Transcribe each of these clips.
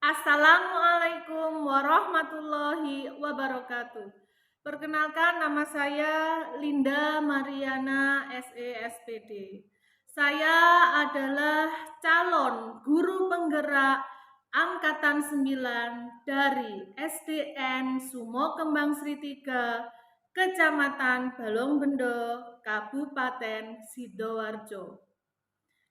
Assalamualaikum warahmatullahi wabarakatuh. Perkenalkan, nama saya Linda Mariana SESPD. Saya adalah calon guru penggerak Angkatan 9 dari SDN Sumo Kembang Sri 3, Kecamatan Balongbendo, Kabupaten Sidoarjo.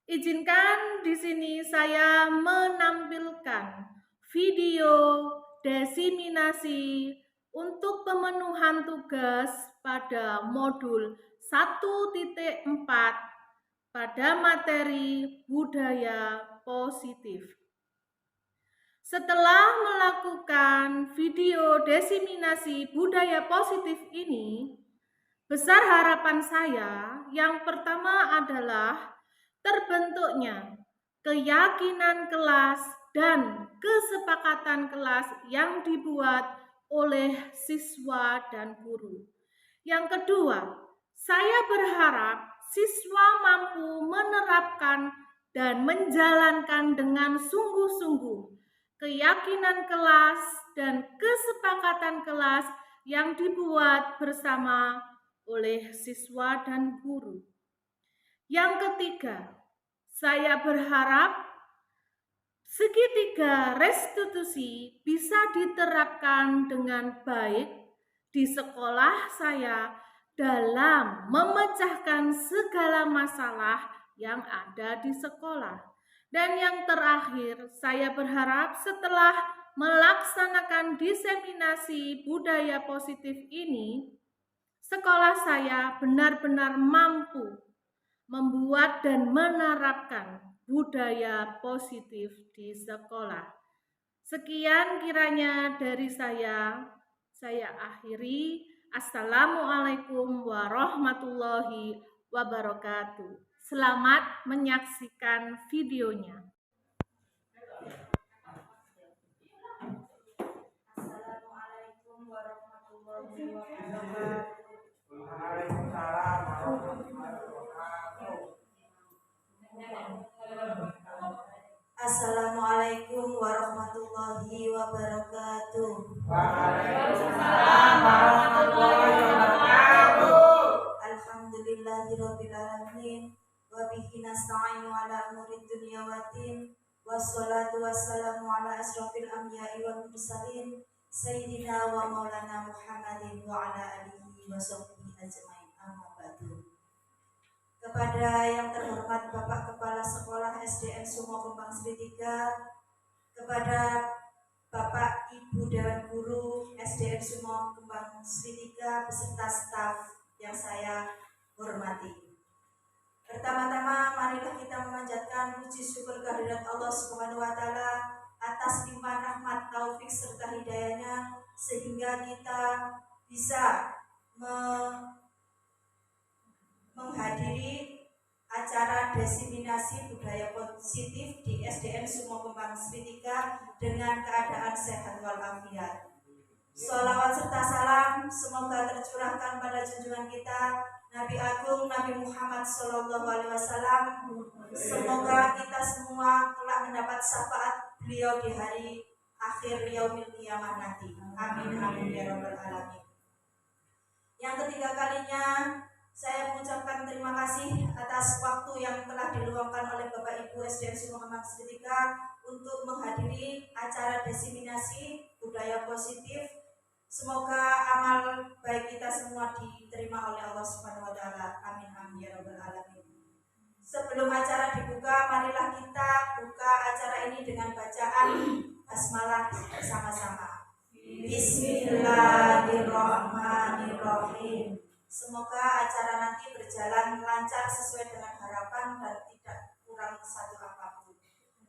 Izinkan di sini saya menampilkan video desiminasi untuk pemenuhan tugas pada modul 1.4 pada materi budaya positif. Setelah melakukan video desiminasi budaya positif ini, besar harapan saya yang pertama adalah terbentuknya keyakinan kelas dan kesepakatan kelas yang dibuat oleh siswa dan guru. Yang kedua, saya berharap siswa mampu menerapkan dan menjalankan dengan sungguh-sungguh keyakinan kelas dan kesepakatan kelas yang dibuat bersama oleh siswa dan guru. Yang ketiga, saya berharap segitiga restitusi bisa diterapkan dengan baik di sekolah saya dalam memecahkan segala masalah yang ada di sekolah. Dan yang terakhir, saya berharap setelah melaksanakan diseminasi budaya positif ini, sekolah saya benar-benar mampu membuat dan menerapkan budaya positif di sekolah. Sekian kiranya dari saya akhiri. Assalamualaikum warahmatullahi wabarakatuh. Selamat menyaksikan videonya. Assalamualaikum warahmatullahi wabarakatuh. Waalaikumsalam warahmatullahi wabarakatuh. Assalamualaikum warahmatullahi wabarakatuh. Waalaikumsalam warahmatullahi wabarakatuh. Alhamdulillahirabbil alamin wa bihi nasta'inu ala umuri dunya waddin. Wassalatu wassalamu ala asrofil anbiya'i wal mursalin Sayyidina wa maulana Muhammadin wa ala alihi wa sahbihi ajma'in, amma ba'du. Kepada yang terhormat Bapak Kepala Sekolah SDN Sumo Kembang Sri 3, kepada Bapak Ibu Dewan Guru SDN Sumo Kembang Sri 3 beserta staf yang saya hormati. Pertama-tama marilah kita memanjatkan puji syukur kehadirat Allah Subhanahu wa taala atas limpahan rahmat, taufik serta hidayahnya sehingga kita bisa menghadiri acara desiminasi budaya positif di SDN Sumo Kembang Sri 3 dengan keadaan sehat walafiat. Sholawat serta salam semoga tercurahkan pada junjungan kita Nabi Agung Nabi Muhammad SAW. Semoga kita semua telah mendapat syafaat beliau di hari akhir yaumil qiyamah nanti. Amin amin ya rabbal alamin. Yang ketiga kalinya saya mengucapkan terima kasih atas waktu yang telah diluangkan oleh Bapak Ibu SDN Sumo Kembang Sri 3 untuk menghadiri acara desiminasi budaya positif. Semoga amal baik kita semua diterima oleh Allah Subhanahu wa taala. Amin amin ya rabbal alamin. Sebelum acara dibuka, marilah kita buka acara ini dengan bacaan basmalah bersama-sama. Bismillahirrahmanirrahim. Semoga acara nanti berjalan lancar sesuai dengan harapan dan tidak kurang satu apapun.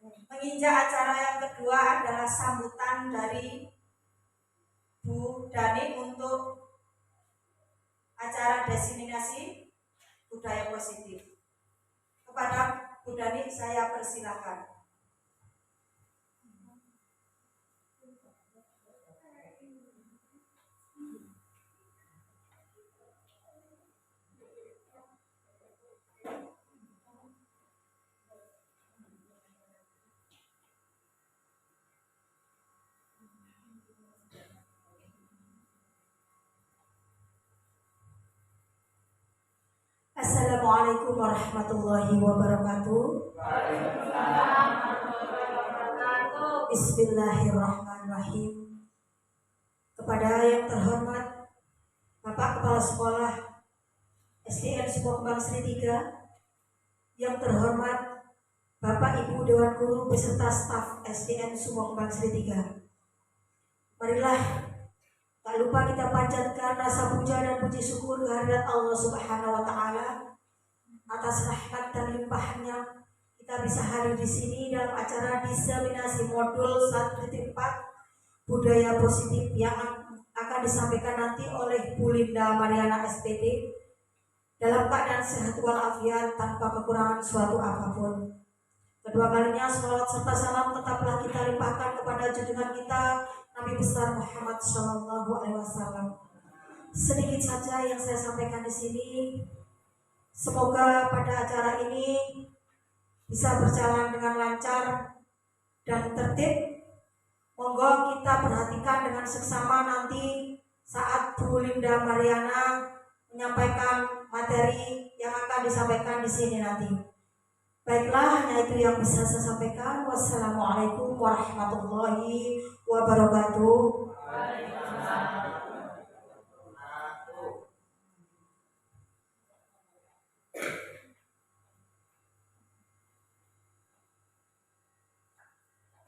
Menginjak acara yang kedua adalah sambutan dari Bu Dani untuk acara desiminasi budaya positif. Kepada Bu Dani saya persilakan. Assalamualaikum warahmatullahi wabarakatuh. Bismillahirrahmanirrahim. Kepada yang terhormat Bapak Kepala Sekolah SDN Sumur Kembang Sri 3, yang terhormat Bapak Ibu Dewan Guru beserta staf SDN Sumur Kembang Sri 3. Marilah tak lupa kita panjatkan rasa puja dan puji syukur kehadirat Allah Subhanahu wa taala atas rahmat dan limpahnya kita bisa hadir di sini dalam acara diseminasi modul 1.4 budaya positif yang akan disampaikan nanti oleh Bu Linda Mariana SPD dalam keadaan sehat walafiat tanpa kekurangan suatu apapun. Kedua kalinya salawat serta salam tetaplah kita limpahkan kepada junjungan kita Nabi besar Muhammad SAW. Sedikit saja yang saya sampaikan di sini. Semoga pada acara ini bisa berjalan dengan lancar dan tertib. Monggo kita perhatikan dengan seksama nanti saat Bu Linda Mariana menyampaikan materi yang akan disampaikan di sini nanti. Baiklah, hanya itu yang bisa saya sampaikan. Wassalamualaikum warahmatullahi wabarakatuh.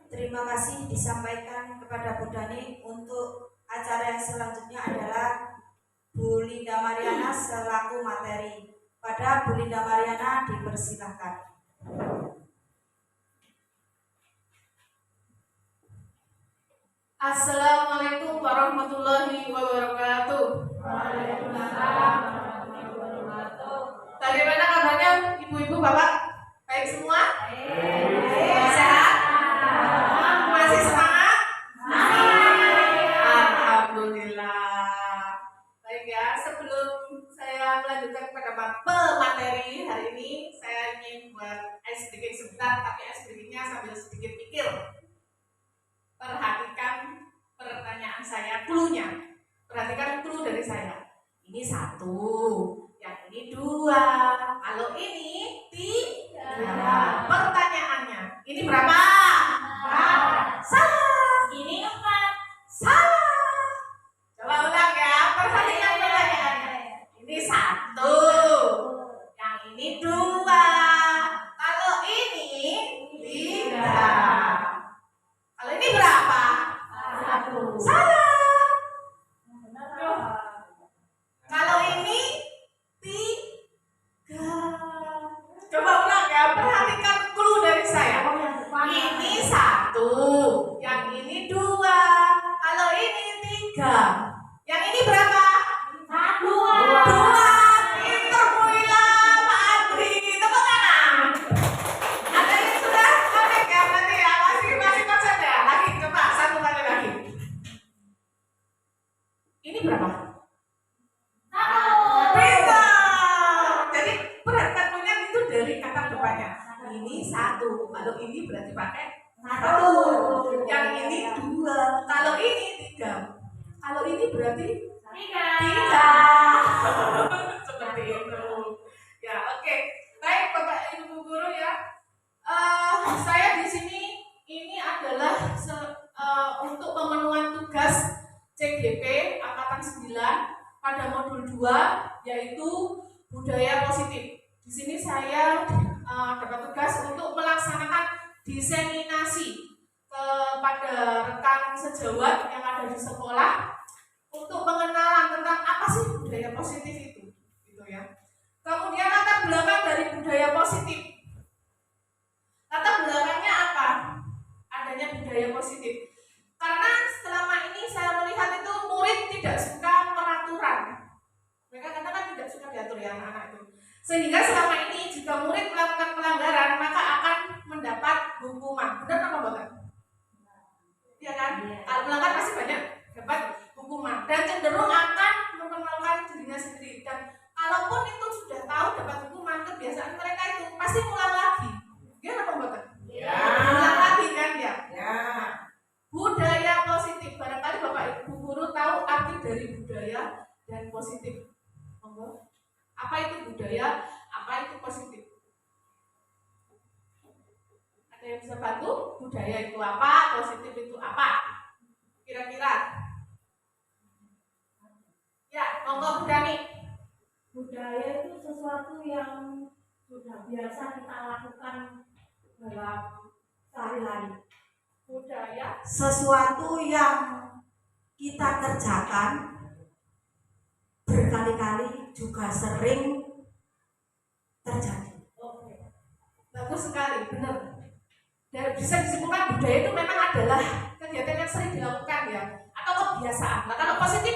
Terima kasih disampaikan kepada Bu Dani. Untuk acara yang selanjutnya adalah Bu Linda Mariana selaku materi. Pada Bu Linda Mariana dipersilahkan. Assalamualaikum warahmatullahi wabarakatuh. Waalaikumsalam warahmatullahi wabarakatuh. Bagaimana kabarnya ibu-ibu, bapak? Baik semua? Sehat? Masih semangat? Alhamdulillah. Baik ya, sebelum saya melanjutkan kepada pemateri hari ini, saya ingin buat ice breaking sebentar, tapi ice breakingnya sambil sedikit pikir. Perhatikan pertanyaan saya, clue-nya. Perhatikan clue dari saya. Ini 1, yang ini 2, kalau ini 3. Pertanyaannya, ini berapa? 4. Salah. Ini 4. Salah. Coba ulang ya, perhatikan pertanyaannya. Ini 1, yang ini 2, kalau ini 3. Kalau ini berapa? 1. Salah. Kalau ini 3. Coba ulang ya, perhatikan clue dari saya. Ini 1, yang ini 2, kalau ini 3. Yang ini berapa? 2. Pinter Muila, Pak Andri, tepuk tangan. Ada yang sudah connect ya nanti ya, masih konsep ya. Lagi coba 1 kali lagi. Ini berapa? 1. Pinter. Jadi perhatikan punya itu dari kata depannya. Ini 1, kalau ini berarti pakai 1. Yang ini 2, kalau ini 3. Kalau ini berarti 3. Seperti itu. Ya, oke. Baik Bapak Ibu guru ya. Saya di sini ini adalah untuk pemenuhan tugas CGP angkatan 9 pada modul 2 yaitu budaya positif. Di sini saya dapat tugas untuk melaksanakan diseminasi kepada rekan sejawat yang ada di sekolah untuk pengenalan tentang apa sih budaya positif itu, gitu ya. Kemudian latar belakang dari budaya positif. Latar belakangnya apa? Adanya budaya positif. Karena selama ini saya melihat itu murid tidak suka peraturan. Mereka katakan tidak suka diatur ya anak-anak itu. Sehingga selama ini jika murid melakukan pelanggaran maka akan mendapat hukuman. Benar apa bukan? Iya kan? Kalau melanggar pasti banyak dapat hukuman dan cenderung akan mempermalukan dirinya sendiri. Dan kalaupun itu sudah tahu dapat hukuman, kebiasaan mereka itu pasti ngulang lagi. Gimana apa bukan? Ya. Ngulang lagi kan ya? Ya. Budaya positif. Barangkali Bapak Ibu guru tahu arti dari budaya dan positif. Apa itu budaya? Apa itu positif? Ada yang bisa bantu? Budaya itu apa? Positif itu apa? Kira-kira? Ya, monggo Bu Dani. Budaya itu sesuatu yang sudah biasa kita lakukan dalam sehari-hari. Budaya Sesuatu yang kita kerjakan berkali-kali juga sering terjadi. Oke, bagus sekali, benar. Dan bisa disimpulkan budaya itu memang adalah kegiatan yang sering dilakukan ya, atau kebiasaan. Nah, kalau positif,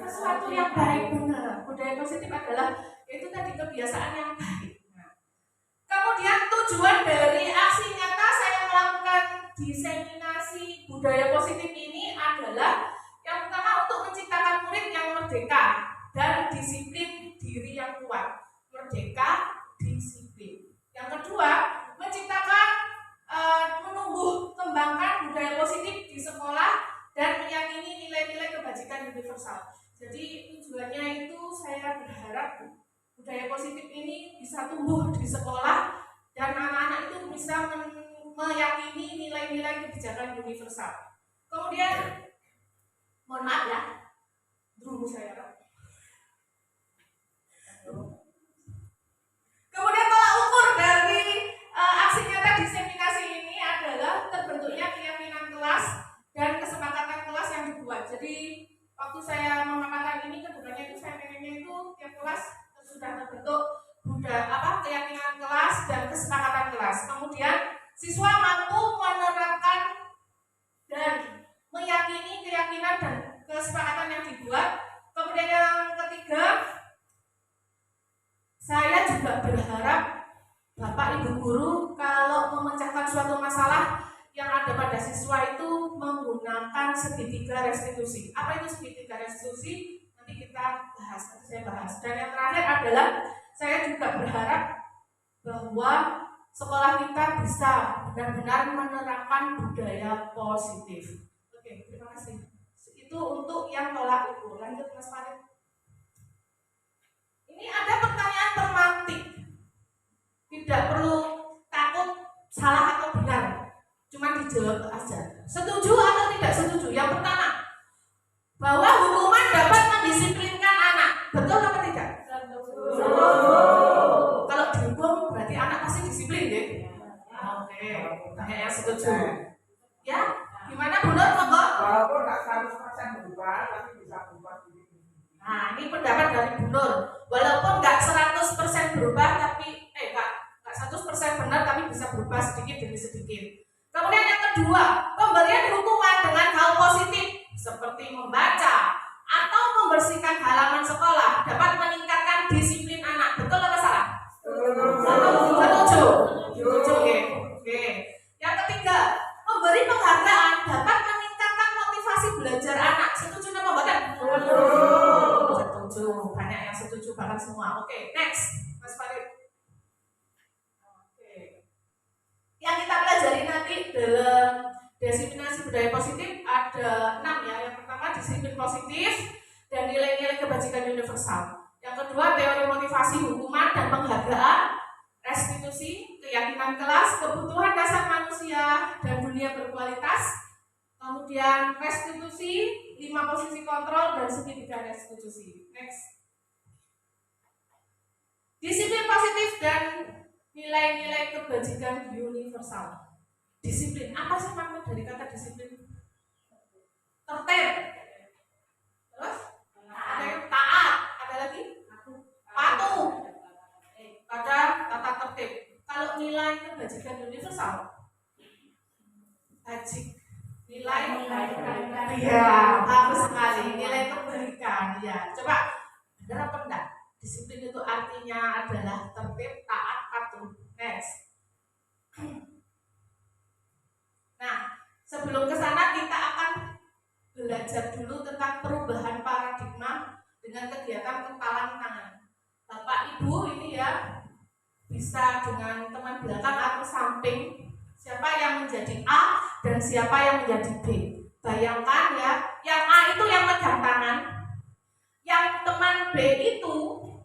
sesuatu yang baik, benar. Budaya positif adalah itu tadi kebiasaan yang baik. Nah, kemudian tujuan dari aksi nyata saya melakukan diseminasi budaya positif ini adalah yang pertama untuk menciptakan murid yang merdeka dan disiplin diri yang kuat. Merdeka, disiplin. Yang kedua, menciptakan menumbuh kembangkan budaya positif di sekolah dan meyakini nilai-nilai kebajikan universal. Jadi tujuannya itu saya berharap budaya positif ini bisa tumbuh di sekolah dan anak-anak itu bisa meyakini nilai-nilai kebijakan universal. Kemudian, mohon maaf ya, dulu saya. Kemudian tolak ukur dari aksi nyata diseminasi ini adalah terbentuknya keyakinan kelas dan kesepakatan kelas yang dibuat. Jadi waktu saya memaparkan ini kedepannya itu saya pengennya itu tiap kelas sudah terbentuk keyakinan kelas dan kesepakatan kelas. Kemudian siswa mampu menerapkan dan meyakini keyakinan dan kesepakatan yang dibuat. Kemudian yang ketiga, saya juga berharap Bapak Ibu guru kalau memecahkan suatu masalah yang ada pada siswa itu menggunakan segitiga restitusi. Apa itu segitiga restitusi? Nanti kita bahas, nanti saya bahas. Dan yang terakhir adalah saya juga berharap bahwa sekolah kita bisa benar-benar menerapkan budaya positif. Oke, terima kasih. Itu untuk yang tolak ukur. Lanjut Mas Farid. Ini ada pertanyaan pemantik. Tidak perlu takut salah atau benar. Cuma dijawab aja. Setuju atau tidak setuju? Yang pertama, bahwa hukuman dapat mendisiplinkan anak. Betul atau tidak? Kalau dihukum berarti anak pasti disiplin ya? Oke, banyak yang setuju. Ya, gimana Bu Nur? Monggo. Walaupun nggak 100% berubah, tapi bisa berubah sedikit. Nah, ini pendapat dari Bu Nur. Walaupun nggak 100% berubah, tapi nggak 100% benar, tapi bisa berubah sedikit demi sedikit. Kemudian yang kedua, pemberian hukuman dengan hal positif seperti membaca atau membersihkan halaman sekolah dapat meningkatkan disiplin anak. Betul atau salah? Setuju. Oke. Yang ketiga, memberi penghargaan dapat meningkatkan motivasi belajar anak. Setuju apa bukan? Setuju. Banyak yang setuju banget semua. Oke, next, Mas Farid. Oke. Yang kita pelajari nanti dalam diseminasi budaya positif ada 6 ya. Yang pertama disiplin positif dan nilai-nilai kebajikan universal. Yang kedua teori motivasi hukuman dan penghargaan, restitusi, keyakinan kelas, kebutuhan dasar manusia dan dunia berkualitas. Kemudian restitusi, 5 posisi kontrol dan segitiga restitusi. Next. Disiplin positif dan nilai-nilai kebajikan universal. Disiplin, apa sih makna dari kata disiplin? Tertib. Terus? Ada yang taat, ada lagi? Patuh pada tata tertib. Kalau nilai kebajikan universal, nilai ya, bagus sekali. Nilai kebaikan, ya. Coba, benar apa enggak? Disiplin itu artinya adalah tertib, taat, patuh. Next. Nah, sebelum ke sana kita akan belajar dulu tentang perubahan paradigma dengan kegiatan kepalan tangan. Bapak Ibu ini ya bisa dengan teman belakang atau samping siapa yang menjadi A dan siapa yang menjadi B. Bayangkan ya, yang A itu yang megang tangan, yang teman B itu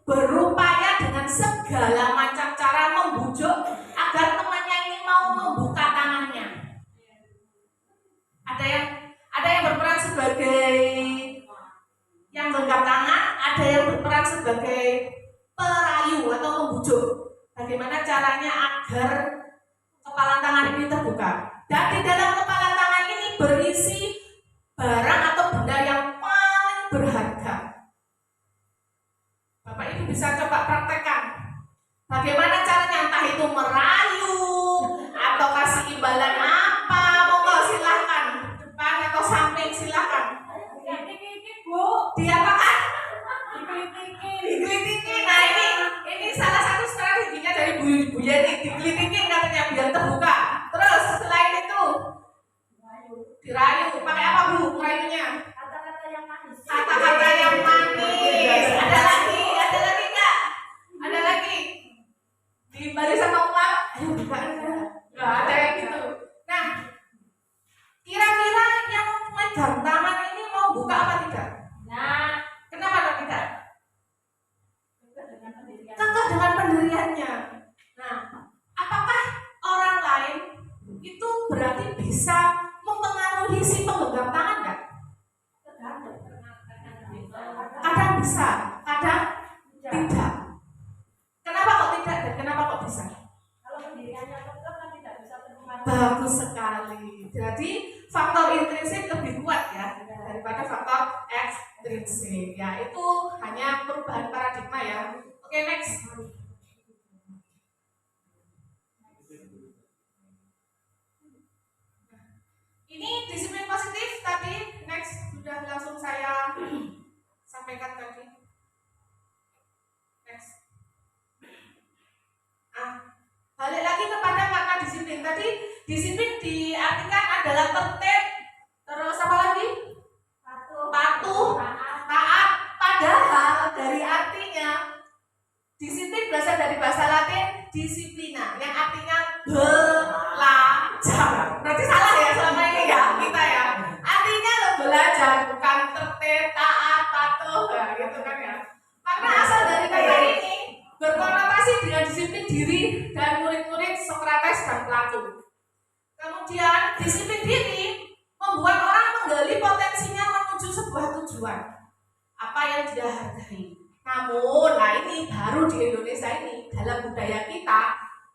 berupaya dengan segala macam cara membujuk agar temannya ini mau membuka tangannya. Ada yang berperan sebagai yang genggam tangan, ada yang berperan sebagai perayu atau membujuk. Bagaimana caranya agar kepala tangan ini terbuka? Dan di dalam kepala tangan ini berisi barang atau benda yang paling berharga. Bapak Ibu bisa coba praktekkan. Bagaimana caranya, entah itu merayu atau kasih imbalan apa, monggo silahkan. Depan atau samping silahkan. Diapakan? Dikelitikin. Nah ini salah satu strateginya dari Bu Yeni, dikelitikin katanya biar terbuka. Terus selain itu dirayu. Pakai apa Bu merayunya? Kata-kata yang manis. Kata-kata yang manis. Ada lagi enggak? Ada lagi? Diimbali sama uang? Enggak ada yang gitu. Nah, kira-kira yang megang tangan ini mau buka apa tidak? Nah, Kenapa tidak? dengan pendidikan. Kekeh dengan pendiriannya. Nah, apakah orang lain itu berarti bisa mempengaruhi si penggenggam tangan enggak? Kadang bisa, kadang tidak. Kenapa kok tidak dan kenapa kok bisa? Kalau pendiriannya tetap kan tidak bisa terpengaruh. Bagus sekali. Jadi faktor intrinsik lebih kuat ya daripada faktor ekstrinsik. Ya itu hanya perubahan paradigma ya. Oke, next. Ini disiplin positif tadi. Next sudah langsung saya sampaikan tadi. Next. Balik lagi kepada makna disiplin. Tadi disiplin diartikan adalah tertib, terus apa lagi? Patuh, taat. Padahal dari artinya disiplin berasal dari bahasa Latin disiplina, yang artinya belajar. Berarti salah ya selama ini ya kita ya. Artinya lo belajar, bukan tertib, taat, patuh, ya, gitu kan ya. Karena asal dari kata ini berkonotasi dengan disiplin diri dan murid-murid Sokrates dan Plato. Kemudian disiplin diri membuat orang menggali potensinya menuju sebuah tujuan, apa yang dia hargai. Namun, nah ini baru di Indonesia ini, dalam budaya kita,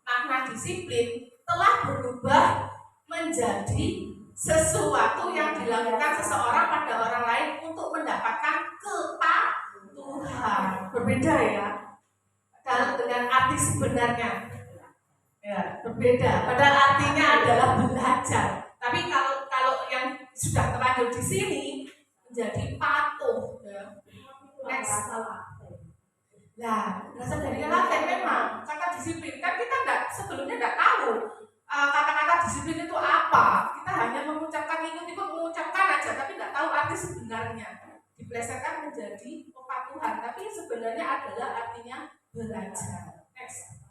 makna disiplin telah berubah menjadi sesuatu yang dilakukan seseorang pada orang lain untuk mendapatkan kepatuhan. Berbeda ya, kalau dengan arti sebenarnya. Ya, berbeda. Padahal artinya adalah belajar. Tapi kalau yang sudah terlanjur di sini menjadi patuh. Ya. Next. Nah, berasal dari Latin memang kata disiplin. Kan kita sebelumnya nggak tahu kata-kata disiplin itu apa. Kita hanya mengucapkan ikut-ikut mengucapkan aja, tapi nggak tahu arti sebenarnya. Diplesetkan menjadi kepatuhan, tapi sebenarnya adalah artinya belajar. Next.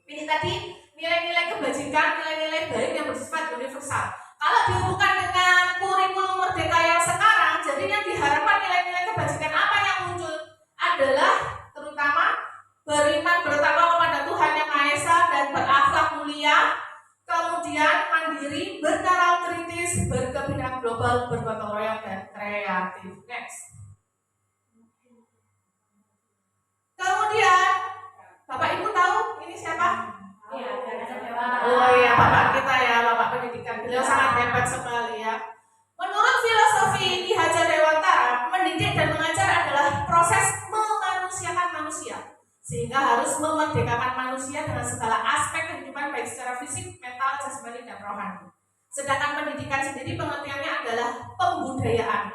Ini tadi nilai-nilai kebajikan, nilai-nilai baik yang bersifat universal. Kalau dihubungkan dengan kurikulum merdeka yang sekarang, jadi yang diharapkan nilai-nilai kebajikan apa yang muncul adalah terutama beriman bertakwa kepada Tuhan Yang Maha Esa dan berakhlak mulia, kemudian mandiri, bernalar kritis, berkepentingan global, bergotong royong dan kreatif. Next. Kemudian Bapak Ibu tahu ini siapa? Oh iya, Bapak kita ya, Bapak pendidikan. Beliau sangat hebat sekali ya. Menurut filosofi Ki Hajar Dewantara, mendidik dan mengajar adalah proses memanusiakan manusia, sehingga harus memerdekakan manusia dengan segala aspek kehidupan baik secara fisik, mental, jasmani, dan rohani. Sedangkan pendidikan sendiri pengertiannya adalah pembudayaan.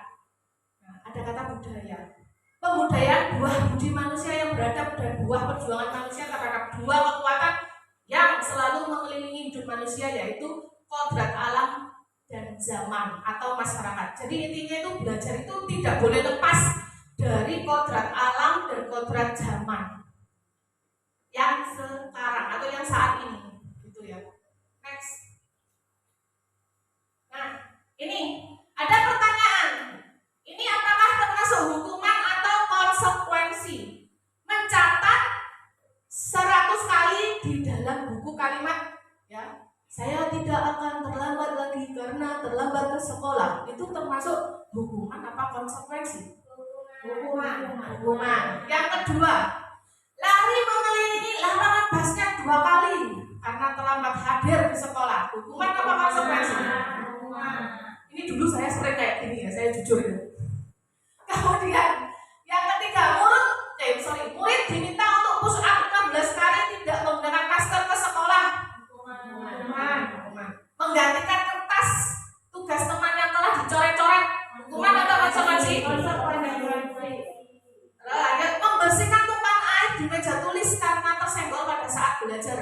Nah, ada kata budaya. Pembudayaan buah budi manusia yang beradab dan buah perjuangan manusia terhadap dua kekuatan yang selalu mengelilingi hidup manusia, yaitu kodrat alam dan zaman atau masyarakat. Jadi intinya itu belajar itu tidak boleh lepas dari kodrat alam dan kodrat zaman yang sekarang atau yang saat ini, gitu ya. Next. Nah, Ini ada pertanyaan. Ini apakah termasuk hukuman atau konsekuensi? Mencatat 100 kali di dalam buku kalimat, ya, saya tidak akan terlambat lagi karena terlambat ke sekolah. Itu termasuk hukuman apa konsekuensi? Hukuman. Yang kedua, lari mengelilingi lapangan basket 2 kali karena terlambat hadir di sekolah. Hukuman apa konsekuensi? Ini dulu saya sering kayak gini ya, saya jujur ya. Kemudian yang ketiga, murid diminta untuk push up 16 kali tidak menggunakan masker ke sekolah. Hukuman. Menggantikan kertas tugas teman yang telah dicoret-coret. Hukuman atau konsekuensi? Lanjut, membersihkan tumpahan air di meja tulis karena tersenggol pada saat belajar.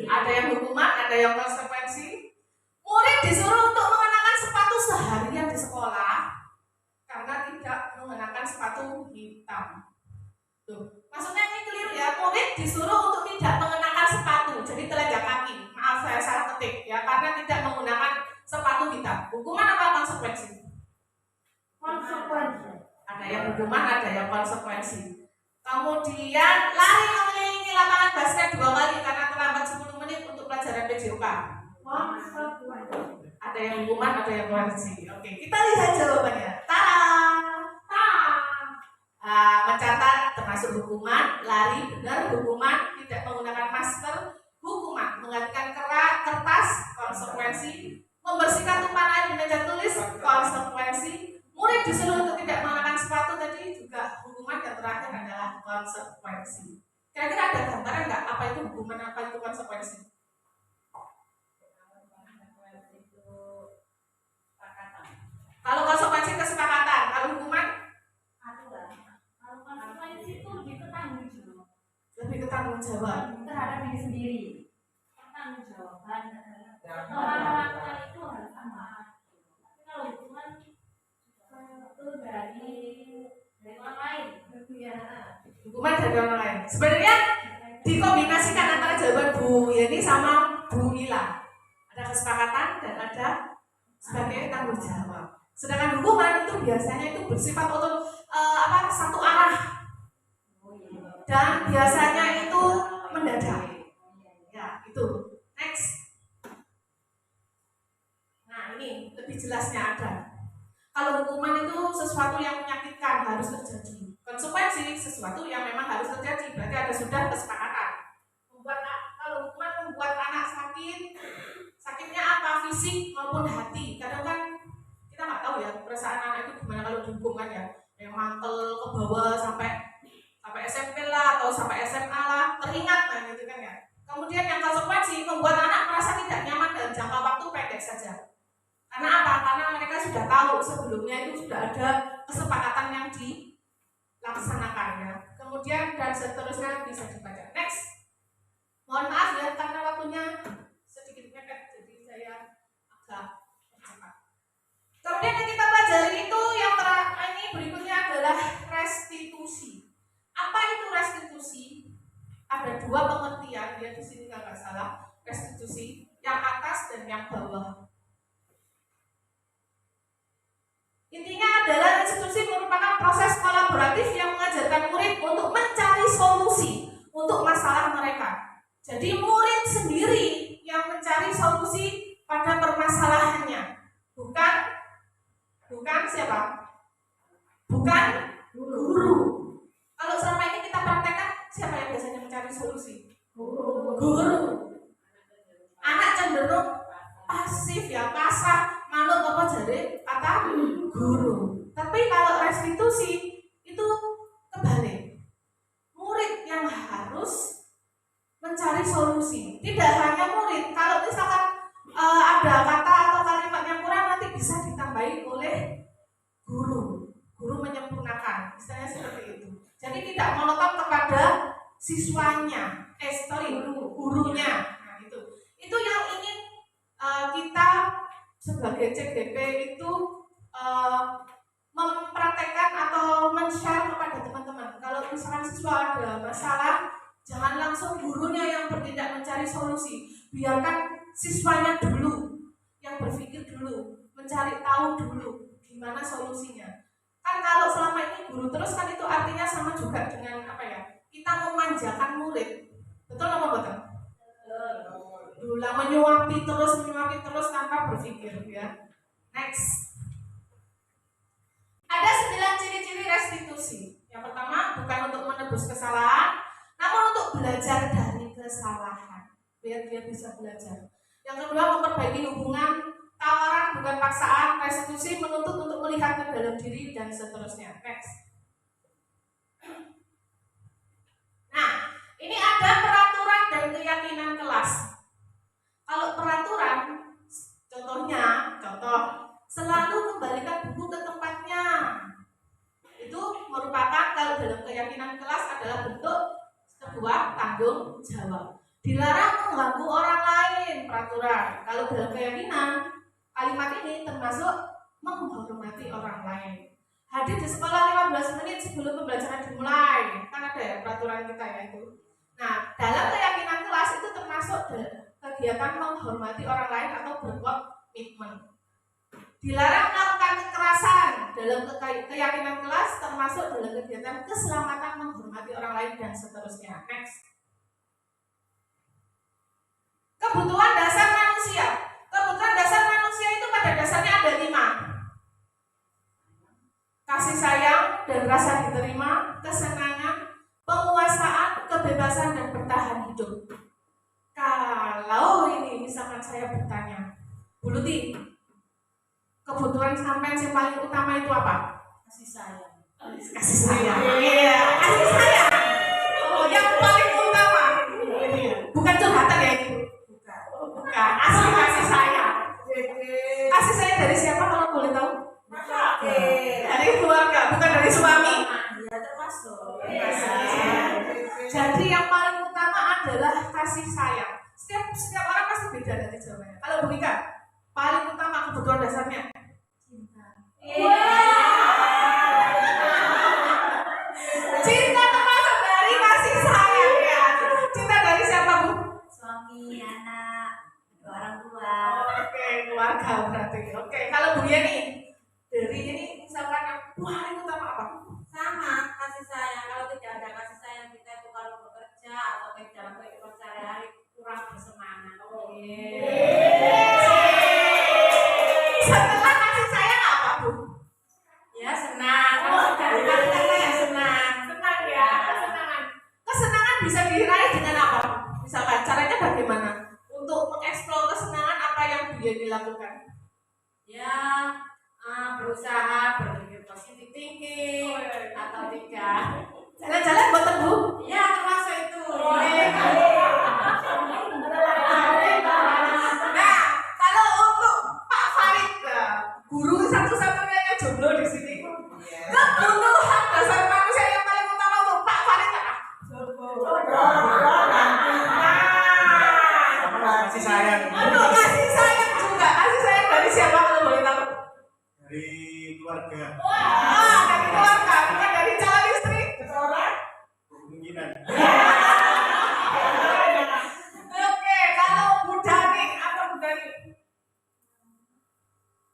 Ada yang hukuman, ada yang konsekuensi. Murid disuruh untuk mengenakan sepatu seharian di sekolah karena tidak mengenakan sepatu hitam. Tuh, maksudnya ini keliru ya. Murid disuruh untuk tidak mengenakan sepatu, jadi telanjang kaki. Maaf saya salah ketik ya, karena tidak menggunakan sepatu hitam. Hukuman apa konsekuensi? Konsekuensi. Ada yang hukuman, ada yang konsekuensi. Kemudian lari mengelilingi lapangan basket 2 kali karena terlambat 10 menit untuk pelajaran PJOK. Ada yang hukuman, ada yang konsekuensi. Oke, kita lihat jawabannya. Mencatat termasuk hukuman, lari benar hukuman, tidak menggunakan masker hukuman, menggantikan kertas konsekuensi, membersihkan tumpahan air di meja tulis konsekuensi, murid disuruh untuk tidak mengenakan sepatu tadi juga hukuman, dan terakhir adalah konsekuensi. Kira-kira ada gambaran nggak apa itu hukuman, apa itu konsekuensi? Kalau konsekuensi kesepakatan, kalau hukuman Kalau konsekuensi itu lebih bertanggung jawab. lebih ke tanggung jawab. Terhadap diri sendiri. Pertanggungjawaban orang-orang itu harus sama. Tapi kalau hukuman itu dari orang lain. Hukuman dari orang lain. Sebenarnya dikombinasikan antara jawaban Bu Yeni sama Bu Ila. Ada kesepakatan dan ada sebagai tanggung jawab. Sedangkan hukuman itu biasanya itu bersifat untuk satu arah dan biasanya itu mendadak. Ya, itu. Next. Nah, ini lebih jelasnya ada. Kalau hukuman itu sesuatu yang menyakitkan harus terjadi. Konsekuensi sesuatu yang memang harus terjadi. Berarti ada sudah kesepakatan. Kalau hukuman membuat anak sakit, sakitnya apa? Fisik maupun hati. Kadang kan kita nggak tahu ya perasaan anak itu gimana kalau dihukum kan ya. Yang mantel ke bawah sampai SMP lah atau sampai SMA lah, teringat lah gitu kan ya. Kemudian yang konsekuensi membuat anak merasa tidak nyaman dalam jangka waktu pendek saja. Karena apa? Karena mereka sudah tahu sebelumnya itu sudah ada kesepakatan yang dilaksanakan ya. Kemudian dan seterusnya bisa dibaca. Next. Mohon maaf ya karena waktunya sedikit mepet, jadi saya agak cepat. Kemudian yang kita pelajari itu yang terakhir ini berikutnya adalah restitusi. Apa itu restitusi? Ada 2 pengertian ya di sini kalau nggak salah. Restitusi yang atas dan yang bawah. Intinya adalah restitusi merupakan proses kolaboratif yang mengajarkan murid untuk mencari solusi untuk masalah mereka. Jadi murid sendiri yang mencari solusi pada permasalahannya, bukan siapa? Bukan guru. Kalau selama ini kita praktekkan, siapa yang biasanya mencari solusi? Guru. Anak cenderung pasif ya, pasrah, manut apa jadi kata guru. Tapi kalau restitusi itu kebalik. Murid yang harus mencari solusi. Tidak hanya murid. Kalau misalkan ada kata atau kalimat yang kurang nanti bisa ditambahi oleh guru. Guru menyempurnakan. Misalnya seperti itu. Jadi tidak monoton kepada siswanya, gurunya. Nah, itu yang ingin kita sebagai CGP itu mempraktekkan atau men-share kepada teman-teman. Kalau misalkan siswa ada masalah, jangan langsung gurunya yang bertindak mencari solusi. Biarkan siswanya dulu yang berpikir dulu, mencari tahu dulu gimana solusinya. Kan kalau selama ini guru terus kan itu artinya sama juga dengan apa ya? Kita memanjakan murid. Betul apa betul? Betul. Menyuapi terus tanpa berpikir ya. Next. Ada 9 ciri-ciri restitusi. Yang pertama, bukan untuk menebus kesalahan, namun untuk belajar dari kesalahan. Biar dia bisa belajar. Yang kedua, memperbaiki hubungan, tawaran bukan paksaan, restitusi menuntut untuk melihat ke dalam diri dan seterusnya. Next. Nah, ini ada peraturan dan keyakinan kelas. Kalau peraturan, contoh, selalu kembalikan buku ke tempatnya. Itu merupakan kalau dalam keyakinan kelas adalah bentuk sebuah tanggung jawab. Dilarang mengganggu orang lain, peraturan. Kalau dalam keyakinan, kalimat ini termasuk menghormati orang lain. Hadir di sekolah 15 menit sebelum pembelajaran dimulai. Kan ada ya peraturan kita ya itu. Nah, dalam keyakinan kelas itu termasuk kegiatan menghormati orang lain atau berkomitmen. Dilarang melakukan kekerasan dalam keyakinan kelas termasuk dalam kegiatan keselamatan menghormati orang lain dan seterusnya. Next. Kebutuhan dasar manusia. Kebutuhan dasar manusia itu pada dasarnya ada 5. Kasih sayang dan rasa diterima, kesenangan, penguasaan, kebebasan dan bertahan hidup. Kalau ini misalkan saya bertanya, Bu Luti, kebutuhan sampean yang paling utama itu apa? Kasih sayang. Kasih sayang. Iya, kasih sayang. Oh, yang paling utama. Bukan curhatan ya itu. Bukan. Asli kasih sayang. Kasih sayang dari siapa kalau boleh tahu? Dari keluarga, bukan dari suami. Ya termasuk. Jadi yang paling utama adalah kasih sayang. Setiap orang pasti beda nanti jawabannya. Kalau Bu Ika, paling utama kebutuhan dasarnya cinta termasuk dari kasih sayang ya. Cinta dari siapa Bu? Suami, anak, orang tua. Oke, keluarga berarti. Oke, kalau Bu Yeni dari ini misalkan yang paling utama apa? Sama kasih sayang. Kalau tidak ada kasih sayang kita itu kalau bekerja atau ke dalam kehidupan sehari-hari kurang bersemangat. Setelah kasih sayang apa Bu? Ya senang. Kalau sudah ada kata yang senang. Senang ya, kesenangan. Kesenangan bisa diraih dengan apa? Misalkan caranya bagaimana? Untuk mengeksplor kesenangan apa yang Bu Yeni lakukan? Ya berusaha berpikir positif thinking atau tidak. Jalan-jalan buat Bu? Ya termasuk itu. Nah, kalau untuk Pak Farid, guru satu-satunya yang jomblo di sini, kebutuhan dasar manusia yang paling utama untuk Pak Farid apa? Kasih sayang. Untuk kasih sayang juga. Kasih sayang dari siapa kalau boleh tahu? Dari keluarga. Wah, dari keluarga, bukan dari calon istri. Kemungkinan. Oke, kalau Bu Dani, apa Bu Dani?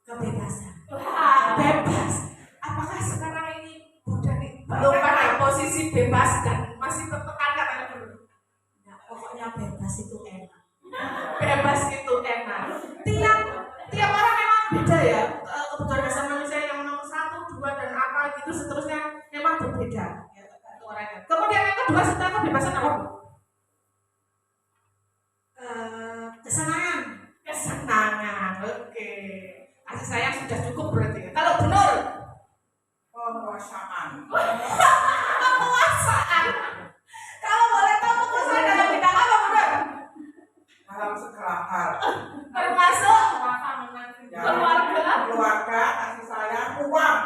Kebebasan. Wah, bebas. Apakah sekarang ini Bu Dani belum pada posisi bebas dan masih tertekan katanya dulu? Nah, pokoknya bebas itu enak. Bebas itu enak. Tiap orang memang beda ya. Kebutuhan dasar manusia yang nomor 1, 2 dan apa gitu seterusnya memang berbeda. Ya, tergantung orangnya. Kemudian yang kedua setelah kebebasan apa Bu? Kesenangan. Kesenangan. Oke. Kasih sayang sudah cukup berarti ya. Kalau Bu Nur, Penguasaan. penguasaan. Kalau boleh tahu penguasaan dalam bidang apa Bu Nur? Dalam segala hal. Termasuk keluarga. Keluarga, kasih sayang, uang.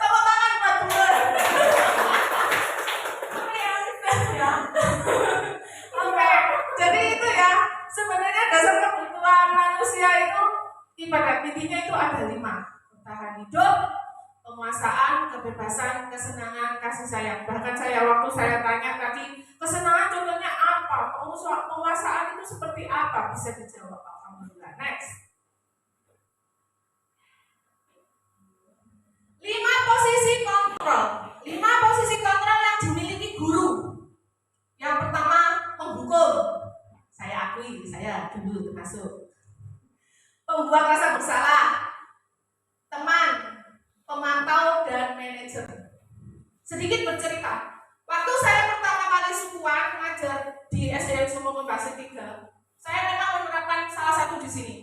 Tepuk tangan buat Bu Nur. Oke, jadi itu ya sebenarnya dasar kebutuhan manusia itu ibarat intinya itu ada 5: bertahan hidup, penguasaan, kebebasan, kesenangan, kasih sayang. Bahkan waktu saya tanya tadi kesenangan contohnya apa? apa? Penguasaan itu seperti apa? Bisa dijawab. Alhamdulillah. Next. 5 posisi kontrol. 5 posisi kontrol yang dimiliki guru. Yang pertama, penghukum. Saya akui, saya dulu termasuk. Pembuat rasa bersalah, teman, pemantau, dan manajer. Sedikit bercerita, waktu saya pertama kali sukuan ngajar di SDN Sumur Bekasi 3, saya memang menerapkan salah satu di sini.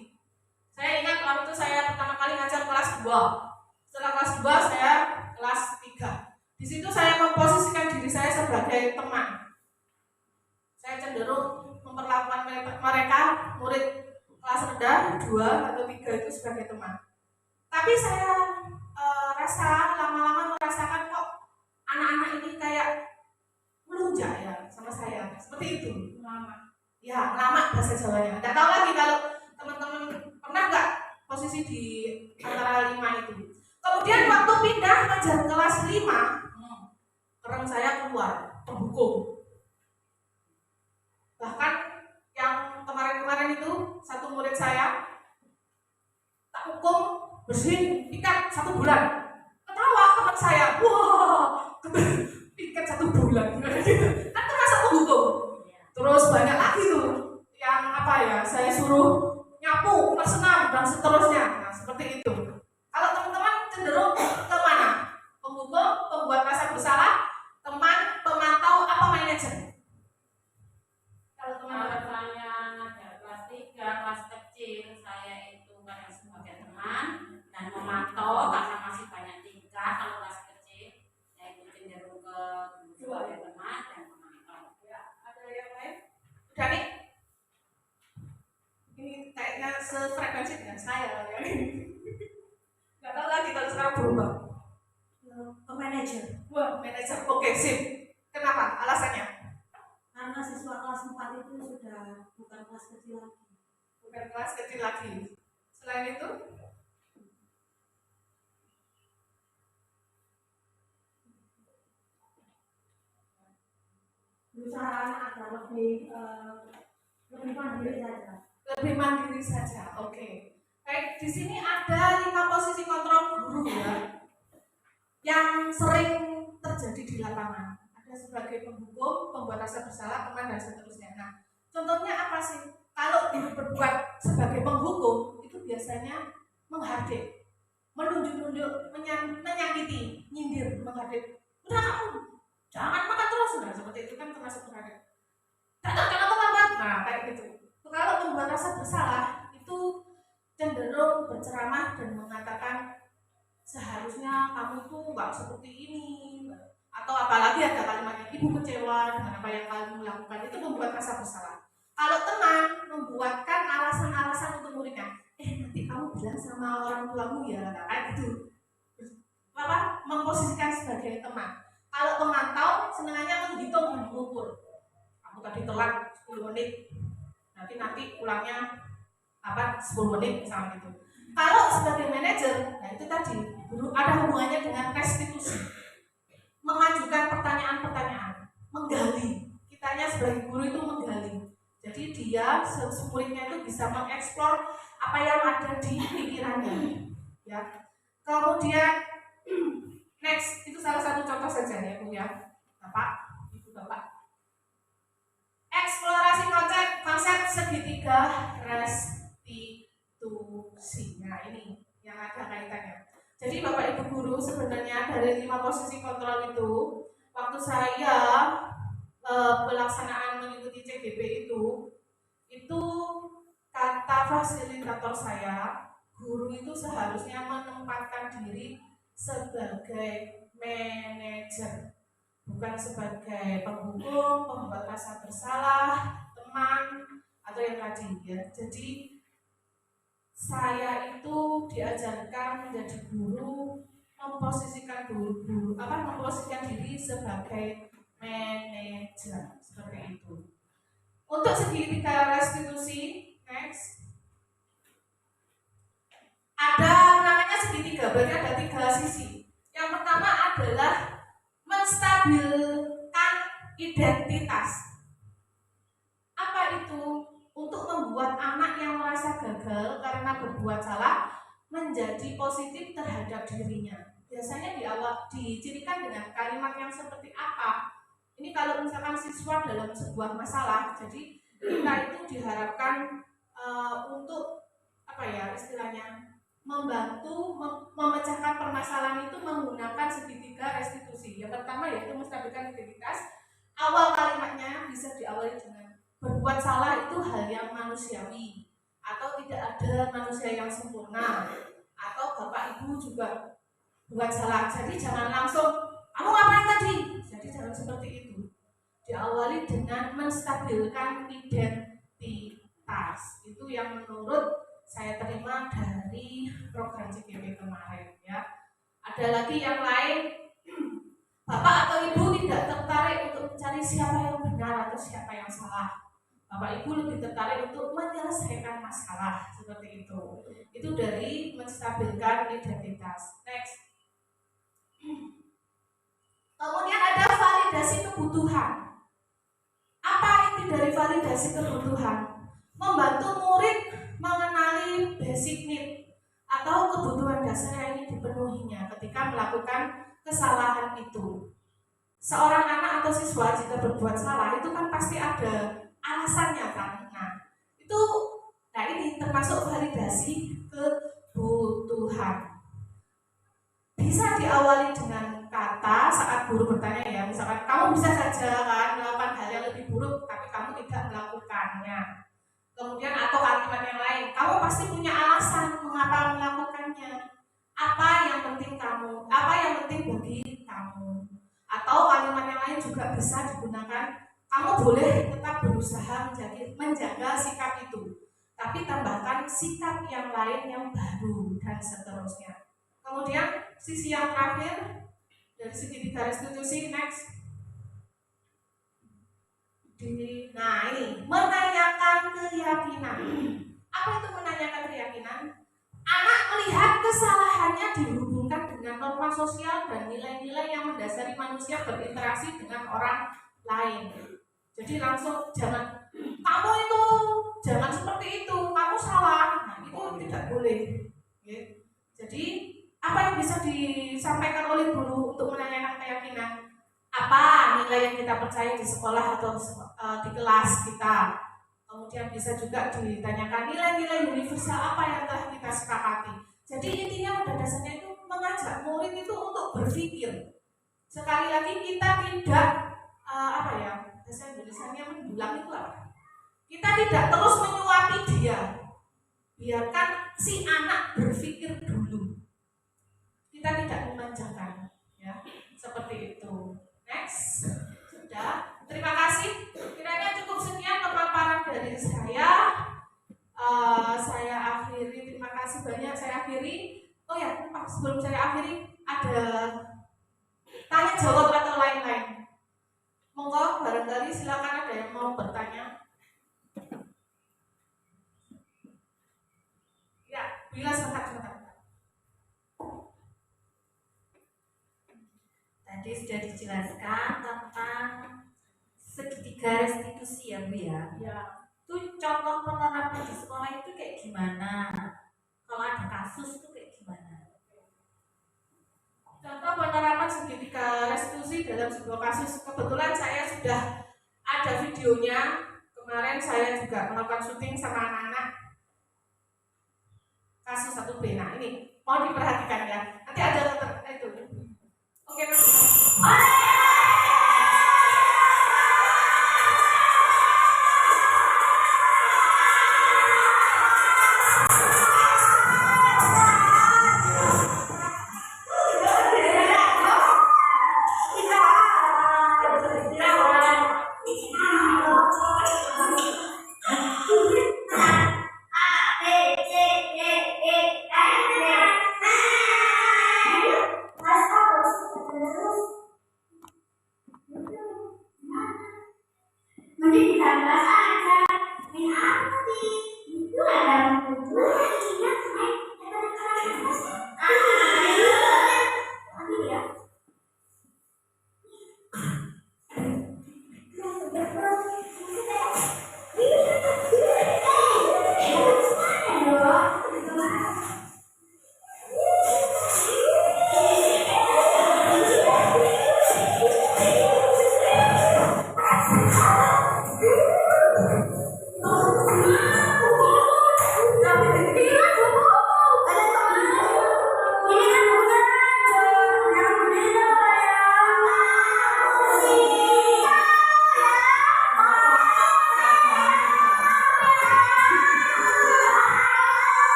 Saya ingat waktu itu saya pertama kali ngajar kelas 2. Setelah kelas 2 saya kelas 3. Di situ saya memposisikan diri saya sebagai teman. Saya cenderung memperlakukan mereka murid kelas rendah 2 atau 3 itu sebagai teman. Tapi saya rasa lama-lama merasakan kok anak-anak ini kayak melunjak ya sama saya. Seperti itu. Lama. Ya, lama bahasa Jawanya. Enggak tahu lagi kalau teman-teman pernah nggak posisi di antara 5 itu. Kemudian waktu pindah ngajar kelas 5, kereng saya keluar, terhukum. Bahkan yang kemarin-kemarin itu satu murid saya tak hukum bersihin ikat 1 bulan. Ketawa teman saya, wah, ikat 1 bulan, gitu. Kan termasuk menghukum. Terus banyak lagi tuh yang apa ya, saya suruh nyapu, bersenam dan seterusnya. Nah, seperti itu. Kalau teman-teman cenderung ke mana? Penghukum, pembuat rasa bersalah, teman, pemantau, apa manajer? Kalau teman-teman Saya ngajar kelas 3, kelas kecil, saya itu kadang sebagai teman dan memantau karena masih banyak tingkat. Kalau kelas kecil, saya itu cenderung ke sebagai teman dan memantau. ya, ada yang lain? Udah nih? Ini kayaknya sefrekuensi dengan saya ya. Nggak tahu lagi kalau sekarang berubah. Ke manajer. Wah, manajer. Oke, sip. Kenapa? Alasannya? Karena siswa kelas 4 itu sudah bukan kelas kecil lagi. Bukan kelas kecil lagi. Selain itu, Berusaha agar lebih mandiri saja. lebih mandiri saja. Oke. Baik, di sini ada 5 posisi kontrol guru ya, yang sering terjadi di lapangan. Ada sebagai penghukum, pembuat rasa bersalah, teman, dan seterusnya. Nah, contohnya apa sih? Kalau guru berbuat sebagai penghukum, itu biasanya menghardik, menunjuk-nunjuk, menyakiti, nyindir, menghardik. Udah kamu, jangan makan terus. Nah, seperti itu kan termasuk menghardik. Jangan terlambat. Nah, kayak gitu. Kalau pembuat rasa bersalah, itu cenderung berceramah dan mengatakan seharusnya kamu tuh nggak seperti ini, atau apalagi ada kalimatnya ibu kecewa dengan apa yang kamu lakukan. Itu membuat rasa bersalah. Kalau teman membuatkan alasan-alasan untuk muridnya, nanti kamu bilang sama orang tuamu ya, kayak gitu. Apa? Memposisikan sebagai teman. Kalau pemantau senangannya menghitung dan mengukur. Kamu tadi telat 10 menit, nanti pulangnya 10 menit misalnya gitu. Kalau sebagai manajer, nah itu tadi ada hubungannya dengan restitusi, mengajukan pertanyaan-pertanyaan, menggali. Kitanya sebagai guru itu menggali. Jadi dia muridnya itu bisa mengeksplor apa yang ada di pikirannya. Ya. Kemudian next, itu salah satu contoh saja ya Bu ya, Bapak, Ibu Bapak. Eksplorasi konsep segitiga restitusi. Nah ini yang ada kaitannya. Jadi Bapak Ibu guru, sebenarnya dari 5 posisi kontrol itu, waktu saya pelaksanaan mengikuti CGP itu kata fasilitator saya, guru itu seharusnya menempatkan diri sebagai manajer, bukan sebagai penghukum, pembuat rasa bersalah, teman, atau yang tadi ya. Jadi saya itu diajarkan menjadi guru, memposisikan diri sebagai manajer, seperti itu. Untuk segitiga restitusi, next, ada namanya segitiga, berarti ada 3 sisi. Yang pertama adalah menstabilkan identitas. membuat anak yang merasa gagal karena berbuat salah menjadi positif terhadap dirinya. Biasanya dicirikan dengan kalimat yang seperti apa? Ini kalau misalkan siswa dalam sebuah masalah, jadi kita itu diharapkan untuk apa ya istilahnya membantu memecahkan permasalahan itu menggunakan segitiga restitusi. Yang pertama yaitu menstabilkan identitas. Awal kalimatnya bisa diawali dengan berbuat salah itu hal yang manusiawi, atau tidak ada manusia yang sempurna, atau bapak ibu juga buat salah. Jadi jangan langsung kamu ngapain tadi. Jadi jangan seperti itu. Diawali dengan menstabilkan identitas. Itu yang menurut saya terima dari program CGP kemarin ya. Ada lagi yang lain, bapak atau ibu tidak tertarik untuk mencari siapa yang benar atau siapa yang salah. Bapak ibu lebih tertarik untuk menyelesaikan masalah seperti itu. Itu dari menstabilkan identitas. Next. Kemudian ada validasi kebutuhan. Apa inti dari validasi kebutuhan? Membantu murid mengenali basic need atau kebutuhan dasar yang ingin dipenuhinya ketika melakukan kesalahan itu. Seorang anak atau siswa jika berbuat salah itu kan pasti ada alasannya kan. Nah ini termasuk validasi kebutuhan. Bisa diawali dengan kata saat guru bertanya ya, misalkan kamu bisa saja kan melakukan hal yang lebih buruk tapi kamu tidak melakukannya. Kemudian atau kalimat yang lain, kamu pasti punya alasan mengapa melakukannya. Apa yang penting kamu? Apa yang penting bagi kamu? Atau kalimat yang lain juga bisa digunakan, kamu boleh tetap berusaha menjaga sikap itu, tapi tambahkan sikap yang lain yang baru dan seterusnya. Kemudian sisi yang terakhir dari segitiga restitusi, next. Nah ini menanyakan keyakinan. Apa itu menanyakan keyakinan? Anak melihat kesalahannya dihubungkan dengan norma sosial dan nilai-nilai yang mendasari manusia berinteraksi dengan orang lain. Jadi langsung jangan kamu itu jangan seperti itu, kamu salah. Nah itu tidak boleh. Jadi apa yang bisa disampaikan oleh guru untuk menanyakan keyakinan? Apa nilai yang kita percaya di sekolah atau di kelas kita? Kemudian bisa juga ditanyakan nilai-nilai universal apa yang telah kita sepakati. Jadi intinya pada dasarnya itu mengajak murid itu untuk berpikir. Sekali lagi kita tidak bahasa Indonesianya mendulang itu apa? Kita tidak terus menyuapi dia. Biarkan si anak berpikir dulu. Kita tidak memanjakan, ya seperti itu. Next, sudah. Terima kasih. Kiranya cukup sekian pemaparan dari saya. Saya akhiri. Terima kasih banyak. Saya akhiri. Oh ya, sebelum saya akhiri ada tanya jawab atau lain-lain. Monggo, barangkali silakan ada yang mau bertanya. Ya, bila sebentar. Tadi sudah dijelaskan tentang segitiga restitusi ya Bu ya. Ya. Itu contoh penerapan di sekolah itu kayak gimana? Kalau ada kasus itu kayak gimana? Contoh penerapan segitiga restitusi dalam sebuah kasus. Kebetulan saya sudah ada videonya. Kemarin saya juga melakukan syuting sama anak-anak kasus 1B. Nah ini mau diperhatikan ya. Nanti ada itu. Oke,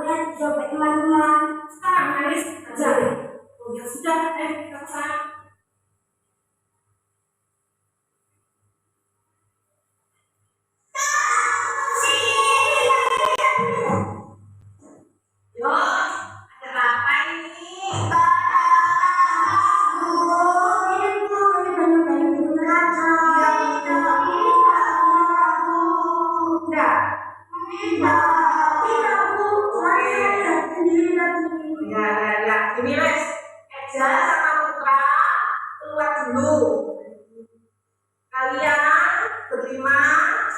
lihat dompet teman-teman. Sekarang Haris ajar. Oh ya sudah, kita ke sana. Yo, ada apa ini? Ini Les, Eja sama Putra keluar dulu. Kalian berlima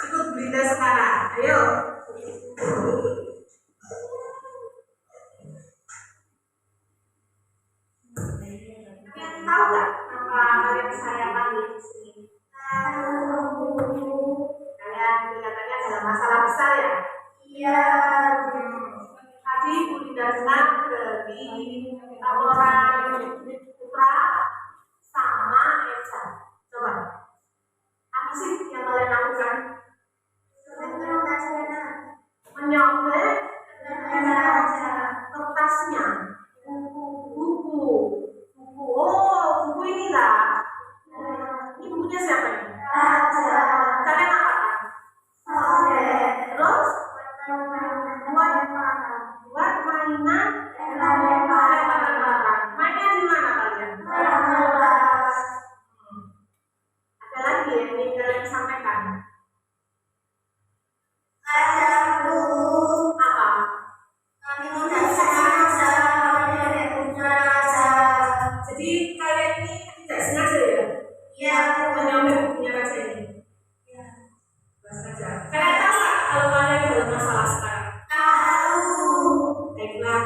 ikut Belinda sekarang. Ayo. Kalian tahu nggak kenapa kalian saya panggil di sini? Kalian kelihatannya ada masalah besar ya? Iya. Tadi Belinda dengar dari laporan Putra sama Eja. Coba, apa sih yang kalian lakukan? Menyontek kertasnya, buku. Oh, buku ini lah. Ini bukunya siapa nih? Kalian apa? Terus buat mainan. Mainnya di mana kalian? Ada lagi yang ingin kalian sampaikan? Apa? Jadi kalian ini tidak sengaja ya? Menyambil bukunya Raja ini? Tidak sengaja. Kalian tahu nggak kalau kalian dalam masalah sekarang? Baiklah,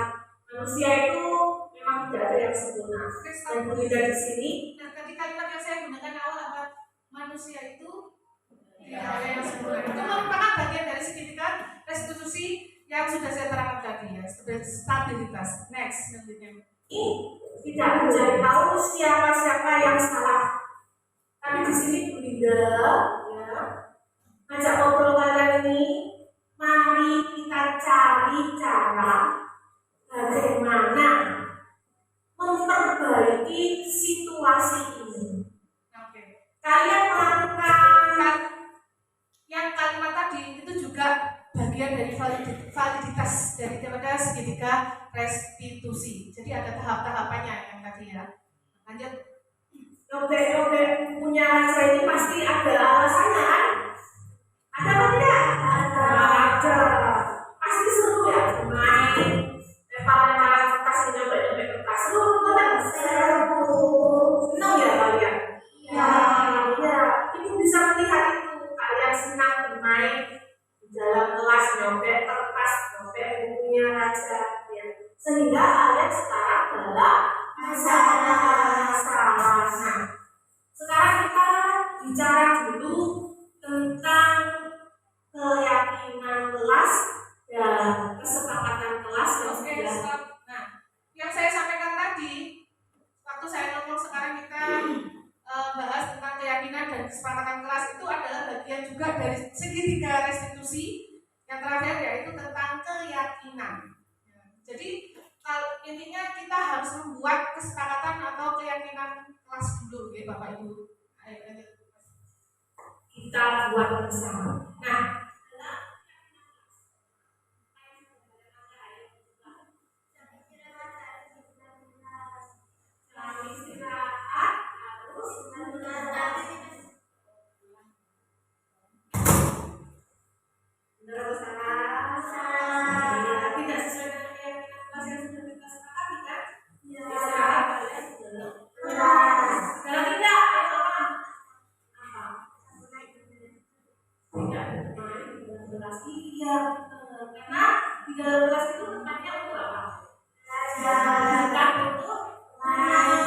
manusia itu memang tidak ada yang sempurna. Dan Belinda di sini. Nah, tadi kalimat yang saya gunakan awal apa? Manusia itu tidak ada yang sempurna. Itu merupakan bagian dari signifikan restitusi yang sudah saya terangkan tadi ya, stabilitas. Next, selanjutnya. Ini tidak mencari tahu siapa yang salah. Tapi di sini Belinda ya, ngajak ngobrol kalian ini. Mari kita cari cara bagaimana memperbaiki situasi ini. Oke. Kalian melakukan Yang kalimat tadi itu juga bagian dari validitas daripada segitiga restitusi. Jadi ada tahap-tahapannya yang tadi ya. Lanjut. nyobek punya Raja ini pasti ada alasannya kan? Ada apa tidak? Ada. Pasti seru ya main lempar-lemparan kertas, nyobek kertas. Seru kan? Senang ya kalian? Iya. Ibu bisa melihat itu kalian senang bermain di dalam kelas nyobek kertas, nyobek bukunya Raja. Ya. Sehingga kalian sekarang dalam masalah. Nah, sekarang kita bicara dulu tentang keyakinan kelas dan kesepakatan kelas yang Oke, sudah. stop. Nah, yang saya sampaikan tadi, waktu saya ngomong sekarang kita bahas tentang keyakinan dan kesepakatan kelas itu adalah bagian juga dari segitiga restitusi. Yang terakhir yaitu tentang keyakinan. Jadi kalau intinya kita harus membuat kesepakatan atau keyakinan kelas dulu, ya Bapak Ibu. Ayo lanjut. Kita buat bersama. Nah, istirahat harus benar bersama. Tidak sesuai dengan keyakinan kelas yang sudah kita sepakati kan? Istirahat kalian sudah. Kalau tidak, ayo apa? Tidak bermain di dalam kelas. Iya, karena di dalam kelas itu tempatnya untuk apa? Bukan untuk main.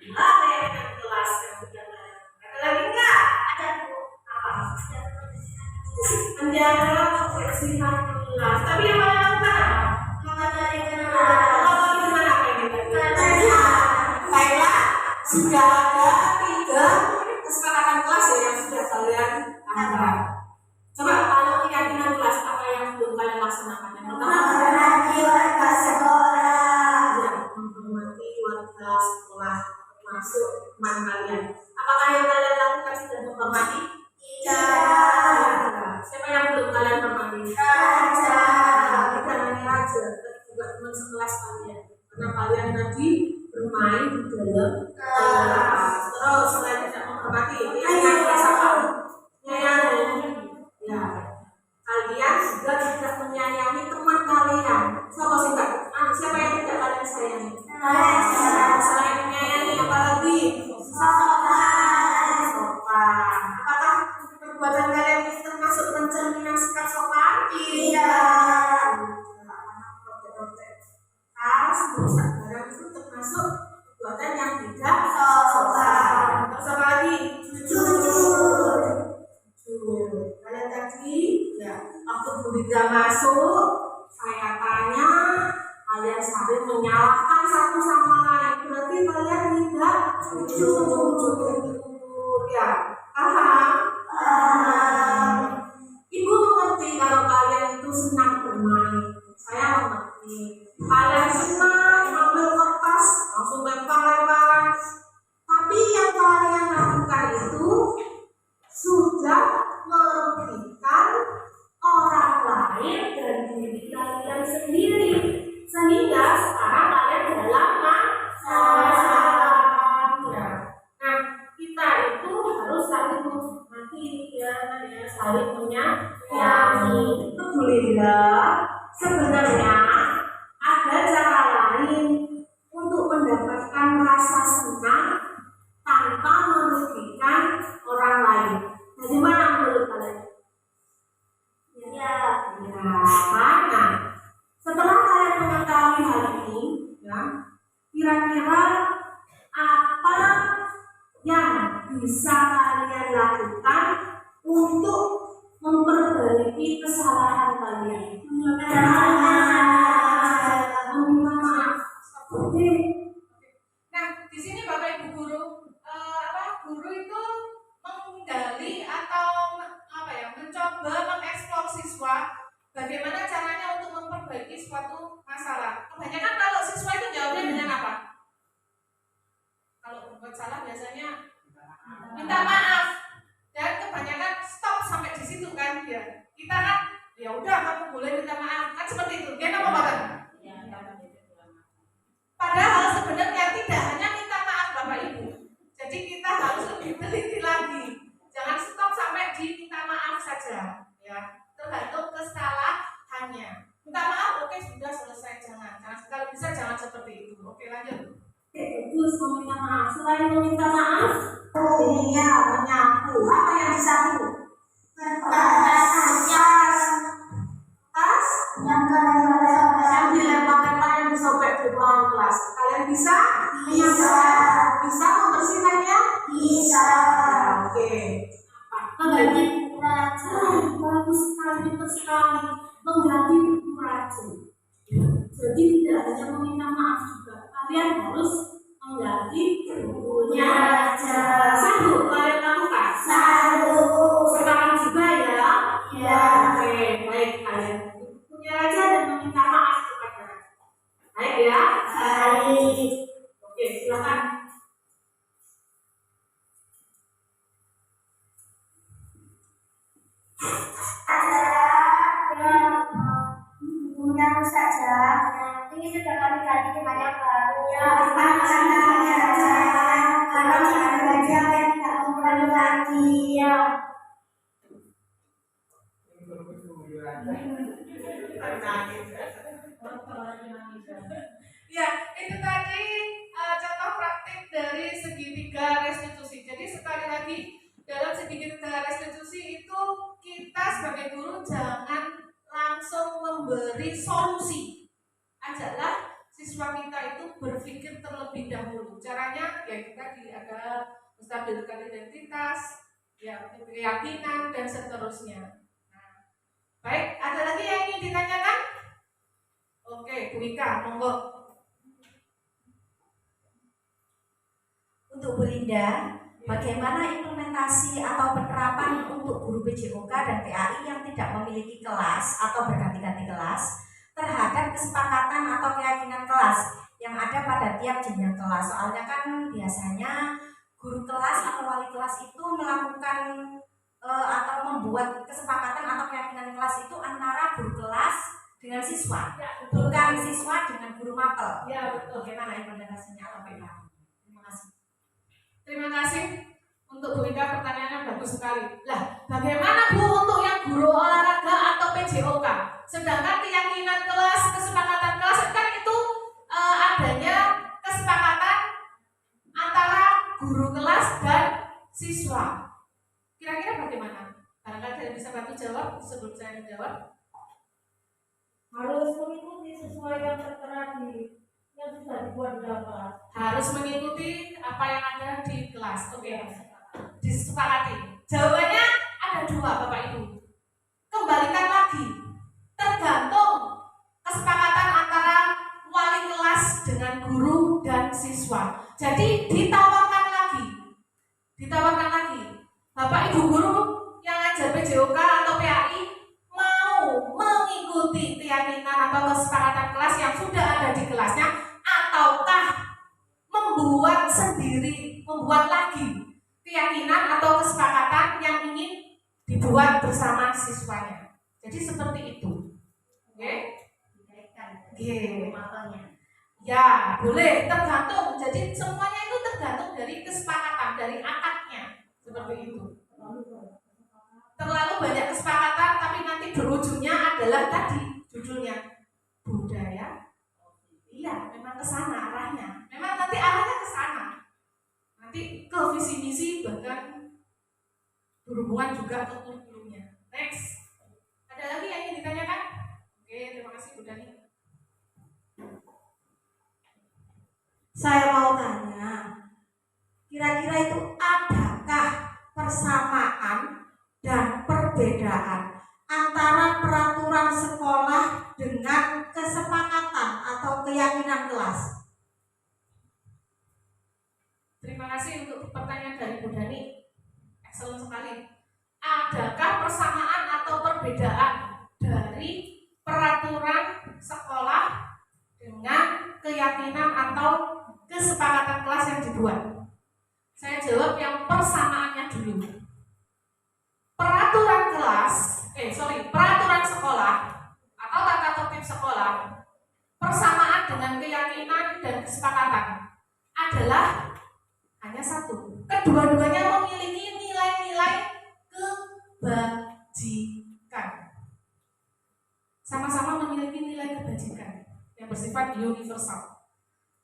Apa yang kelas yang sudah main? Ada lagi enggak? Ada Bu. Apa? Menjaga kebersihan kelas. Tapi yang mana lakukan apa? Mengajar kelas. Oh, gimana apa yang kita? Baiklah, sudah ada 3 kesepakatan kelas ya yang sudah kalian lakukan. Coba kalau keyakinan kelas apa yang belum kalian laksanakan? Yang pertama teman sekelas kalian. Karena kalian tadi bermain di dalam kelas. Terus selain tidak menghormati, ini yang kelas apa? Menyayangi. Ya. Kalian juga tidak menyayangi teman kalian. Siapa sih Kak? Siapa yang tidak kalian sayangi? Selain menyayangi, apalagi? Sopan. Apakah perbuatan kalian ini termasuk mencerminkan sikap sopan? Tidak. Tas, merusak barang itu termasuk perbuatan yang tidak sopan. Terus apa lagi? Jujur. Kalian tadi, ya, waktu Bu Linda masuk, saya tanya, kalian saling menyalahkan satu sama lain. Berarti kalian tidak jujur. Ya, paham? Ibu mengerti kalau kalian itu senang bermain. Saya mengerti. Kalian senang ambil kertas, langsung lempar-lemparan. Tapi yang kalian lakukan itu sudah merugikan orang lain dan diri kalian sendiri. Sehingga sekarang kalian dalam masalah. Nah, kita itu harus saling menghormati, ya, saling menyayangi. Itu Bu Linda. Sebenarnya ada cara lain untuk mendapatkan rasa senang tanpa merugikan orang lain. Bagaimana menurut kalian? Ya, mana? Setelah kalian mengetahui hal ini, ya, kira-kira apa yang bisa kalian lakukan untuk memperbaiki kesalahan kalian? Meminta maaf. Oke. Nah, di sini Bapak Ibu guru, guru itu menggali atau mencoba mengeksplor siswa bagaimana caranya untuk memperbaiki suatu masalah. Kebanyakan kalau siswa itu jawabnya dengan apa? Kalau berbuat salah biasanya minta maaf, dan kebanyakan stop sampai di situ kan dia. Kita kan ya udah kamu boleh minta maaf kan seperti itu. Dia apa Bapak? Padahal sebenarnya tidak hanya minta maaf Bapak Ibu. Jadi kita harus lebih teliti lagi. Jangan stop sampai di minta maaf saja, ya. Tergantung kesalahannya. Minta maaf, oke, sudah selesai, jangan kalau bisa jangan seperti itu. Oke, lanjut. Bagus meminta maaf. Selain meminta maaf, iya menyapu. Apa yang disapu? Tas yang dilempar-lempar yang disobek di ruang kelas. Kalian bisa? Bisa membersihkannya? Bisa. Oke. Mengganti buku racun. Bagus sekali, pintar sekali. Mengganti buku racun. Jadi tidak hanya meminta maaf juga. Kalian harus mengganti bukunya aja. Sanggup kalian lakukan? Sanggup. Sekarang juga ya? Ya. Oke, baik kalian. Bukunya aja dan meminta maaf kepada. Baik ya? Baik. Oke, silakan. Bukunya rusak saja. Ini sudah kami ganti dengan yang baru. Ya, karena ada belajar yang tidak mengulangi lagi. Ya. Ya, itu tadi contoh praktik dari segitiga restitusi. Jadi sekali lagi dalam segitiga restitusi itu kita sebagai guru jangan langsung memberi solusi. Ajaklah siswa kita itu berpikir terlebih dahulu. Caranya ya kita ada menstabilkan identitas, ya keyakinan dan seterusnya. Nah, baik, ada lagi yang ingin ditanyakan? Oke, Bu Ika, monggo. Untuk Bu Linda, bagaimana implementasi atau penerapan untuk guru PJOK dan PAI yang tidak memiliki kelas atau berganti-ganti kelas terhadap kesepakatan atau keyakinan kelas yang ada pada tiap jenjang kelas? Soalnya kan biasanya guru kelas atau wali kelas itu melakukan atau membuat kesepakatan atau keyakinan kelas itu antara guru kelas dengan siswa, Ya, betul. bukan siswa dengan guru mapel. Ya, betul. Bagaimana implementasinya atau bagaimana? Terima kasih. Terima kasih untuk Bu Ika, pertanyaannya bagus sekali. Lah, bagaimana Bu untuk yang guru olahraga atau PJOK? Sedangkan keyakinan kelas, kesepakatan kelas kan itu adanya kesepakatan antara guru kelas dan siswa. Kira-kira bagaimana? Barangkali kalian bisa bantu jawab sebelum saya menjawab. Harus mengikuti sesuai yang tertera di yang sudah dibuat di dalam kelas. Harus mengikuti apa yang ada di kelas. Oke. Disepakati. Jawabannya ada dua, Bapak Ibu. Kembalikan lagi. Tergantung kesepakatan antara wali kelas dengan guru dan siswa. Jadi ditawarkan lagi. Ditawarkan lagi. Bapak Ibu guru yang ngajar PJOK atau PAI mau mengikuti keyakinan atau kesepakatan kelas yang sudah ada di kelasnya, ataukah membuat sendiri, membuat lagi keyakinan atau kesepakatan yang ingin dibuat bersama siswanya. Jadi seperti itu. Oke? Oke. Ya, boleh, tergantung. Jadi semuanya itu tergantung dari kesepakatan, dari akadnya. Seperti itu. Terlalu banyak kesepakatan tapi nanti berujungnya adalah tadi judulnya budaya. Iya, memang ke sana arahnya. Memang nanti arahnya ke sana. Nanti ke visi misi bahkan berhubungan juga ke kurikulumnya. Next. Ada lagi yang ingin ditanyakan? Oke, terima kasih Bu Dani. Saya mau tanya, kira-kira itu adakah persamaan dan perbedaan antara peraturan sekolah dengan kesepakatan atau keyakinan kelas? Terima kasih untuk pertanyaan dari Bu Dani. Excellent sekali. Adakah persamaan atau perbedaan dari peraturan sekolah dengan keyakinan atau kesepakatan kelas yang dibuat? Saya jawab yang persamaannya dulu. Peraturan sekolah atau tata tertib sekolah, persamaan dengan keyakinan dan kesepakatan adalah hanya satu. Kedua-duanya memiliki nilai-nilai kebajikan. Sama-sama memiliki nilai kebajikan yang bersifat universal.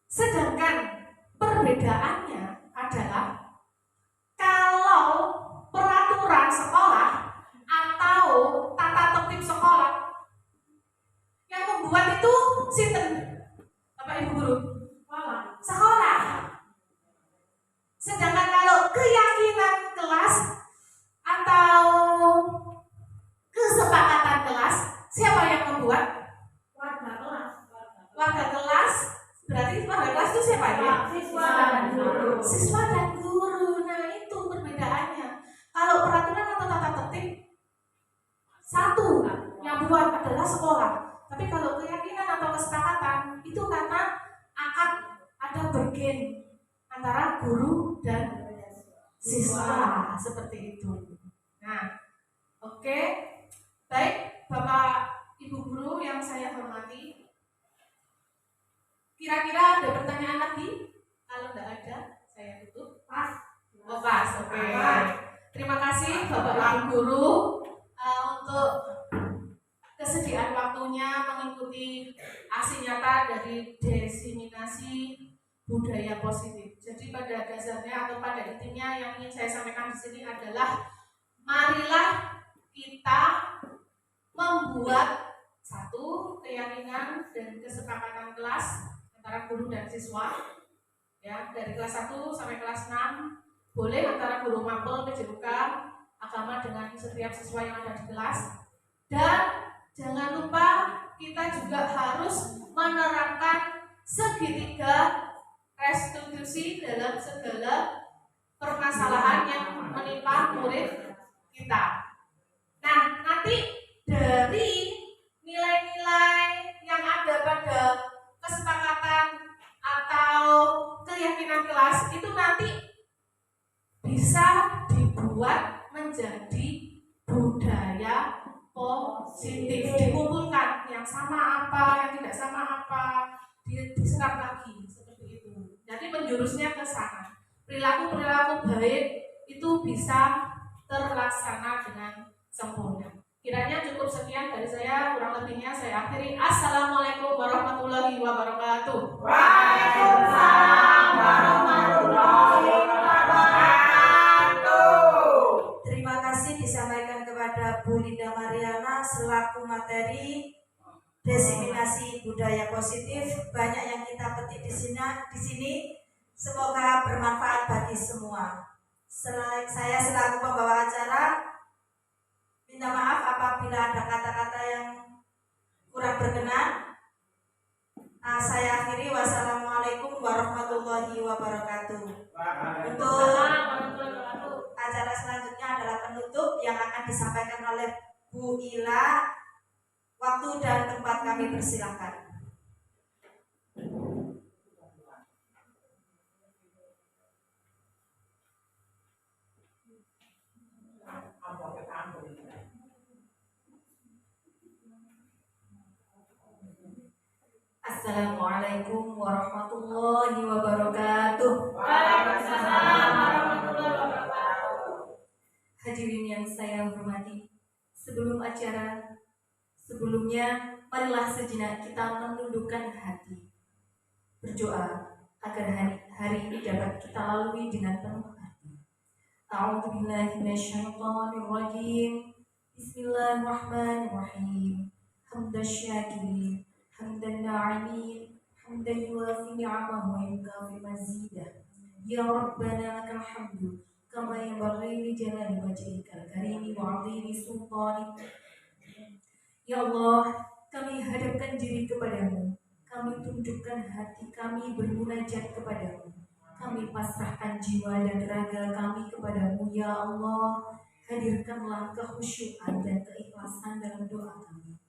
Sedangkan perbedaannya adalah kalau peraturan sekolah atau tata tertib sekolah yang membuat itu sinten, Bapak Ibu guru, sekolah. Sedangkan kalau keyakinan kelas atau kesepakatan kelas, siapa yang membuat? Warga kelas. Warga kelas. Berarti warga kelas itu siapa ya? Siswa dan guru. Siswa dan guru. Nah, itu perbedaannya. Kalau peraturan atau tata tertib, satu yang buat adalah sekolah. Tapi kalau keyakinan atau kesepakatan itu karena akan ada bergen antara guru dan siswa, seperti itu. Nah, oke. Baik, Bapak Ibu guru yang saya hormati, kira-kira ada pertanyaan lagi? Kalau tidak ada, saya tutup. Oh, pas, oke. Terima kasih Bapak Ibu guru untuk kesediaan waktunya mengikuti aksi nyata dari diseminasi budaya positif. Jadi pada dasarnya atau pada intinya yang ingin saya sampaikan di sini adalah marilah kita membuat satu keyakinan dan kesepakatan kelas antara guru dan siswa. Ya, dari kelas 1 sampai kelas 6 boleh antara guru mapel, PJOK, agama dengan setiap siswa yang ada di kelas. Dan jangan lupa kita juga harus menerapkan segitiga restitusi dalam segala permasalahan yang menimpa murid kita. Nah, nanti dari nilai-nilai yang ada pada kesepakatan atau keyakinan kelas itu nanti bisa dibuat menjadi budaya positif, dikumpulkan yang sama yang tidak sama apa, diserap lagi seperti itu. Jadi menjurusnya ke sana. Perilaku-perilaku baik itu bisa terlaksana dengan sempurna. Kiranya cukup sekian dari saya, kurang lebihnya saya akhiri. Assalamualaikum warahmatullahi wabarakatuh. Waalaikumsalam warahmatullahi wabarakatuh. Terima kasih disampaikan kepada Bu Linda Mariana selaku materi diseminasi budaya positif. Banyak yang kita petik di sini. Semoga bermanfaat bagi semua. Saya selaku pembawa acara minta maaf apabila ada kata-kata yang kurang berkenan. Saya akhiri. Wassalamualaikum warahmatullahi wabarakatuh. Untuk acara selanjutnya adalah penutup yang akan disampaikan oleh Bu Ila. Waktu dan tempat kami persilahkan. Assalamualaikum warahmatullahi wabarakatuh. Waalaikumsalam warahmatullahi wabarakatuh. Hadirin yang saya hormati, sebelumnya marilah sejenak kita menundukkan hati, berdoa agar hari ini dapat kita lalui dengan penuh hati. A'udzubillahi minasyaitonirrajim. Bismillahirrahmanirrahim. Hamdasyakirin, hamdan na'imin, hamdan yuwafi ni'amahu wa yukafi mazidah. Ya Rabbana lakal hamdu kama yanbaghi li jalali wajhikal karimi wa 'azimi sultanik. Ya Allah, kami hadapkan diri kepadamu, kami tundukkan hati kami bermunajat kepadamu, kami pasrahkan jiwa dan raga kami kepadamu. Ya Allah, hadirkanlah kekhusyuan dan keikhlasan dalam doa kami.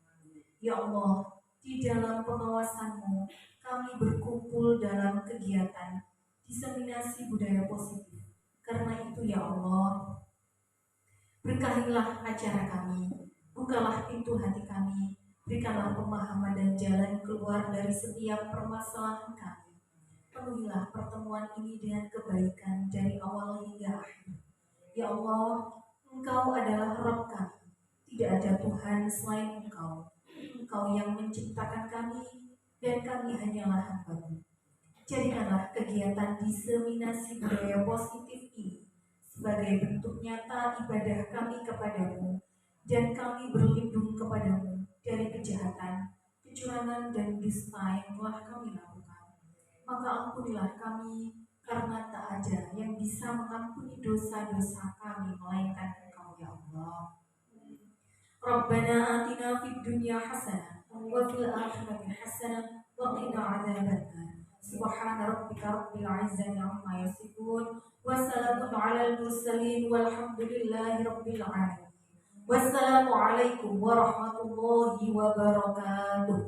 Ya Allah, di dalam pengawasanmu kami berkumpul dalam kegiatan diseminasi budaya positif. Karena itu ya Allah, berkahilah acara kami, bukalah pintu hati kami, berikanlah pemahaman dan jalan keluar dari setiap permasalahan kami. Penuhilah pertemuan ini dengan kebaikan dari awal hingga akhir. Ya Allah, Engkau adalah Rabb kami, tidak ada Tuhan selain Engkau. Engkau yang menciptakan kami dan kami hanyalah hamba-Mu. Jadikanlah kegiatan diseminasi budaya positif ini sebagai bentuk nyata ibadah kami kepadamu, dan kami berlindung kepadamu dari kejahatan, kecurangan, dan dusta yang telah kami lakukan. Maka ampunilah kami, karena tak ada yang bisa mengampuni dosa-dosa kami melainkan Engkau ya Allah. Rabbana atina fid dunya hasanah wa fil akhirati hasanah wa qina adzabannar. Subhana rabbika rabbil izzati amma yasifun wa salamun 'alal mursalin walhamdulillahi rabbil alamin. Wassalamualaikum warahmatullahi wabarakatuh.